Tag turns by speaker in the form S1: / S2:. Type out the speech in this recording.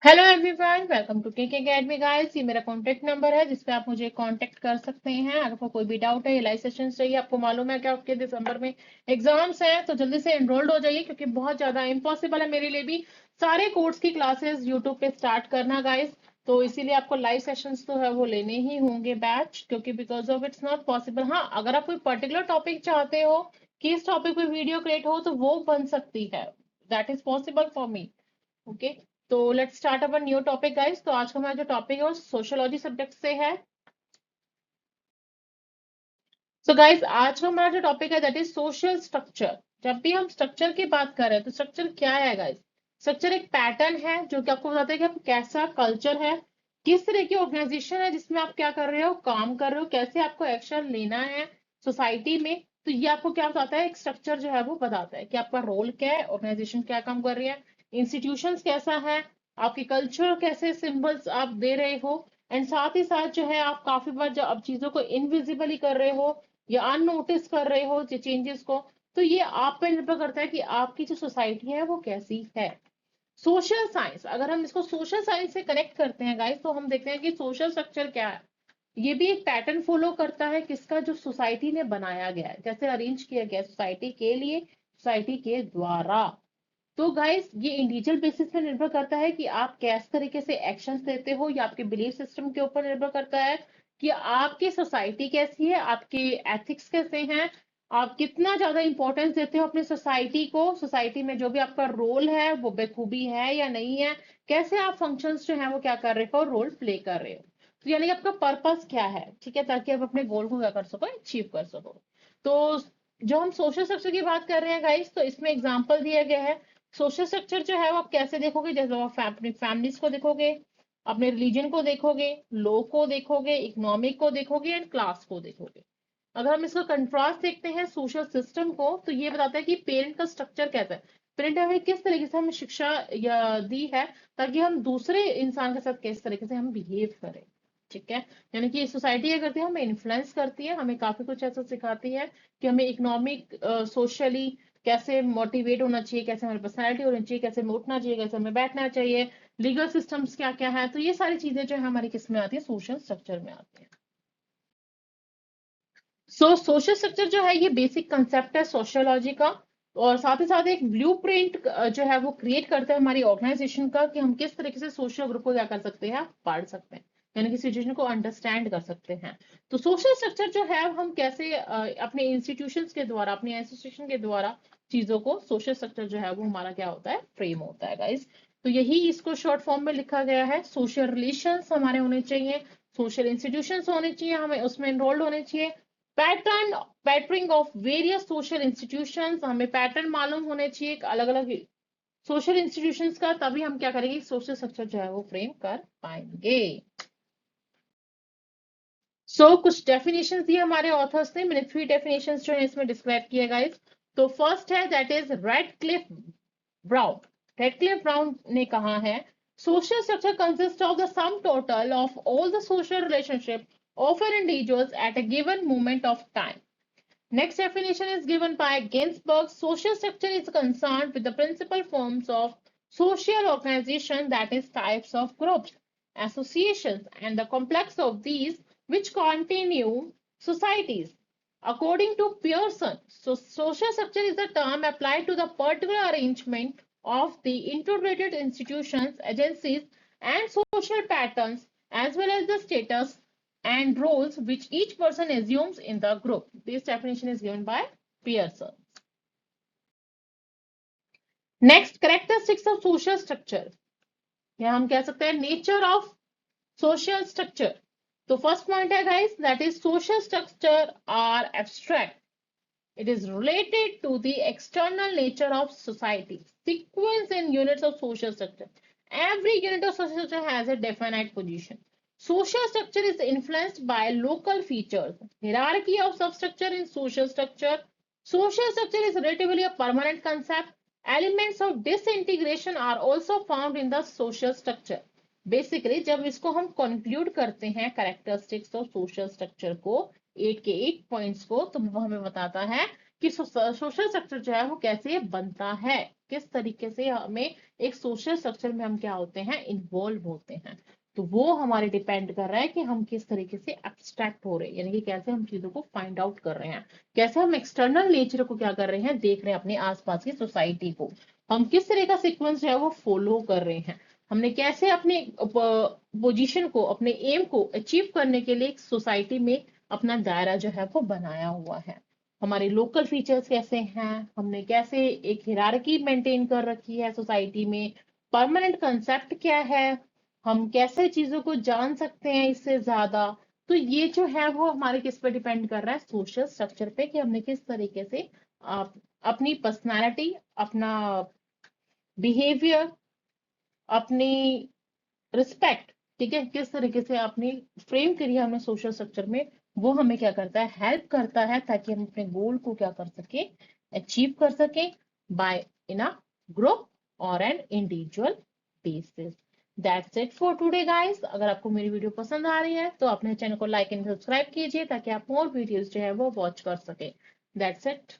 S1: Hello everyone, welcome to KK academy guys. ये मेरा contact number है जिस पे आप मुझे कांटेक्ट कर सकते हैं अगर आपको कोई भी डाउट है या लाइव सेशन चाहिए। आपको मालूम है कि आपके दिसंबर में एग्जाम्स हैं तो जल्दी से एनरोल्ड हो जाइए क्योंकि बहुत ज्यादा इम्पॉसिबल है मेरे लिए भी सारे कोर्स की क्लासेस यूट्यूब पे स्टार्ट करना गाइस। तो इसीलिए आपको लाइव सेशंस तो है वो लेने ही होंगे बैच, क्योंकि because of its not possible. हाँ, अगर आप कोई पर्टिकुलर टॉपिक चाहते हो कि इस टॉपिक पे वीडियो क्रिएट हो तो वो बन सकती है। That is possible for me. Okay, तो let's start our new topic guys. तो आज का हमारा जो टॉपिक है वो सोशियोलॉजी सब्जेक्ट से है। सो गाइस, आज का हमारा जो टॉपिक है दैट इज सोशल स्ट्रक्चर। जब भी हम स्ट्रक्चर की बात कर रहे हैं तो स्ट्रक्चर क्या है गाइस? स्ट्रक्चर एक पैटर्न है जो कि आपको बताता है कि आप कैसा कल्चर है, किस तरह की ऑर्गेनाइजेशन है जिसमें आप क्या कर रहे हो, काम कर रहे हो, कैसे आपको एक्शन लेना है सोसाइटी में। तो ये आपको क्या बताता है? एक स्ट्रक्चर जो है वो बताता है कि आपका रोल क्या है, ऑर्गेनाइजेशन क्या काम कर रही है, इंस्टीट्यूशंस कैसा है, आपके कल्चर कैसे सिंबल्स आप दे रहे हो। एंड साथ ही साथ जो है आप काफी बार जब अब चीजों को इनविजिबली कर रहे हो या अननोटिस कर रहे हो चेंजेस को, तो ये आप पे निर्भर करता है कि आपकी जो सोसाइटी है वो कैसी है। सोशल साइंस, अगर हम इसको सोशल साइंस से कनेक्ट करते हैं गाइस तो हम देखते हैं कि सोशल स्ट्रक्चर क्या है। ये भी एक पैटर्न फॉलो करता है किसका? जो सोसाइटी ने बनाया गया है, जैसे अरेंज किया गया सोसाइटी के लिए, सोसाइटी के द्वारा। तो गाइस ये इंडिविजुअल बेसिस पे निर्भर करता है कि आप किस तरीके से एक्शंस लेते हो, या आपके बिलीफ सिस्टम के ऊपर निर्भर करता है कि आपकी सोसाइटी कैसी है, आपके एथिक्स कैसे हैं, आप कितना ज्यादा इंपॉर्टेंस देते हो अपनी सोसाइटी को, सोसाइटी में जो भी आपका रोल है वो बेखूबी है या नहीं है, कैसे आप फंक्शंस जो है वो क्या कर रहे हो, रोल प्ले कर रहे हो। तो यानी कि आपका पर्पस क्या है, ठीक है, ताकि आप अपने गोल को क्या कर सको, अचीव कर सको। तो जो हम सोशल स्ट्रक्चर की बात कर रहे हैं गाइस, तो इसमें एग्जांपल दिया गया है। सोशल स्ट्रक्चर जो है वो आप कैसे देखोगे? जैसे आप अपनी फैमिलीज को देखोगे, अपने रिलीजन को देखोगे, लॉ को देखोगे, इकोनॉमिक को देखोगे एंड क्लास को देखोगे। अगर हम इसका कंट्रास्ट देखते हैं सोशल सिस्टम को, तो ये बताता है कि पेरेंट का स्ट्रक्चर कैसा है। पेरेंट हमें किस तरीके से हमें शिक्षा या दी है ताकि हम दूसरे इंसान के साथ किस तरीके से हम बिहेव करें। ठीक है, यानी कि सोसाइटी क्या करती है, हमें इन्फ्लुएंस करती है, हमें काफी कुछ ऐसा सिखाती है कि हमें इकोनॉमिक सोशली कैसे मोटिवेट होना चाहिए, कैसे हमारी पर्सनैलिटी होनी चाहिए, कैसे हमें उठना चाहिए, कैसे हमें बैठना चाहिए, लीगल सिस्टम्स क्या क्या है। तो ये सारी चीजें जो है हमारी किस में आती है? सोशल स्ट्रक्चर में आती है। सोशल स्ट्रक्चर जो है ये बेसिक कंसेप्ट है सोशियोलॉजी का, और साथ ही साथ एक ब्लूप्रिंट जो है वो क्रिएट करता है हमारी ऑर्गेनाइजेशन का कि हम किस तरीके से सोशल ग्रुप को क्या कर सकते हैं, पढ़ सकते हैं, यानी कि सिचुएशन को अंडरस्टैंड कर सकते हैं। तो सोशल स्ट्रक्चर जो है हम कैसे अपने इंस्टीट्यूशंस के द्वारा, अपने एसोसिएशन के द्वारा चीजों को, सोशल स्ट्रक्चर जो है वो हमारा क्या होता है, फ्रेम होता है गाइस। तो यही इसको शॉर्ट फॉर्म में लिखा गया है। सोशल रिलेशंस हमारे होने चाहिए, सोशल इंस्टीट्यूशंस होने चाहिए, हमें उसमें एनरोल्ड होने चाहिए। Pattern, patterning of various social institutions, हमें पैटर्न मालूम होने चाहिए अलग अलग सोशल इंस्टीट्यूशंस का, तभी हम क्या करेंगे, सोशल स्ट्रक्चर जो है वो फ्रेम कर पाएंगे। कुछ डेफिनेशंस दिए हमारे ऑथर्स ने, मैंने 3 डेफिनेशंस जो है इसमें डिस्क्राइब किए गाइस। तो फर्स्ट है that is Radcliffe Brown. Radcliffe Brown ने कहा है, social structure consist of the sum total of all the social relationship of an individuals at a given moment of time. Next definition is given by Ginsburg. Social structure is concerned with the principal forms of social organization, that is, types of groups, associations, and the complex of these which continue societies. According to Pearson, so social structure is a term applied to the particular arrangement of the integrated institutions, agencies, and social patterns, as well as the status and roles which each person assumes in the group. This definition is given by Pearson. Next, characteristics of social structure. या हम कह सकते हैं nature of social structure. तो first point है guys, that is social structure are abstract. It is related to the external nature of society. Sequence and units of social structure. Every unit of social structure has a definite position. Social structure is influenced by local features. Hierarchy of substructure in social structure. Social structure is relatively a permanent concept. Elements of disintegration are also found in the social structure. Basically जब इसको हम conclude करते हैं characteristics of social structure को, 8 के 8 points को, तो वो हमें बताता है कि सोशल स्ट्रक्चर जो है वो कैसे बनता है, किस तरीके से हमें एक सोशल स्ट्रक्चर में हम क्या होते हैं, इन्वॉल्व होते हैं। तो वो हमारे डिपेंड कर रहा है कि हम किस तरीके से एब्स्ट्रैक्ट हो रहे हैं, यानी कि कैसे हम चीजों को फाइंड आउट कर रहे हैं, कैसे हम एक्सटर्नल नेचर को क्या कर रहे हैं, देख रहे हैं अपने आसपास की सोसाइटी को, हम किस तरह का सीक्वेंस जो है वो फॉलो कर रहे हैं, हमने कैसे अपने पोजीशन को, अपने एम को अचीव करने के लिए सोसाइटी में अपना दायरा जो है वो बनाया हुआ है, हमारे लोकल फीचर्स कैसे हैं, हमने कैसे एक हिरार्की मेंटेन कर रखी है सोसाइटी में, परमानेंट कंसेप्ट क्या है, हम कैसे चीजों को जान सकते हैं इससे ज्यादा। तो ये जो है वो हमारे किस पे डिपेंड कर रहा है, सोशल स्ट्रक्चर पे, कि हमने किस तरीके से अपनी पर्सनालिटी, अपना बिहेवियर, अपनी रिस्पेक्ट, ठीक है, किस तरीके से अपनी फ्रेम करी है हमने सोशल स्ट्रक्चर में, वो हमें क्या करता है, हेल्प करता है, ताकि हम अपने गोल को क्या कर सके, अचीव कर सके, बाय इन अ ग्रुप और an individual basis. That's it for today guys. अगर आपको मेरी वीडियो पसंद आ रही है तो अपने चैनल को लाइक एंड सब्सक्राइब कीजिए, ताकि आप मोर वीडियोस जो है वो वॉच कर सके। That's it.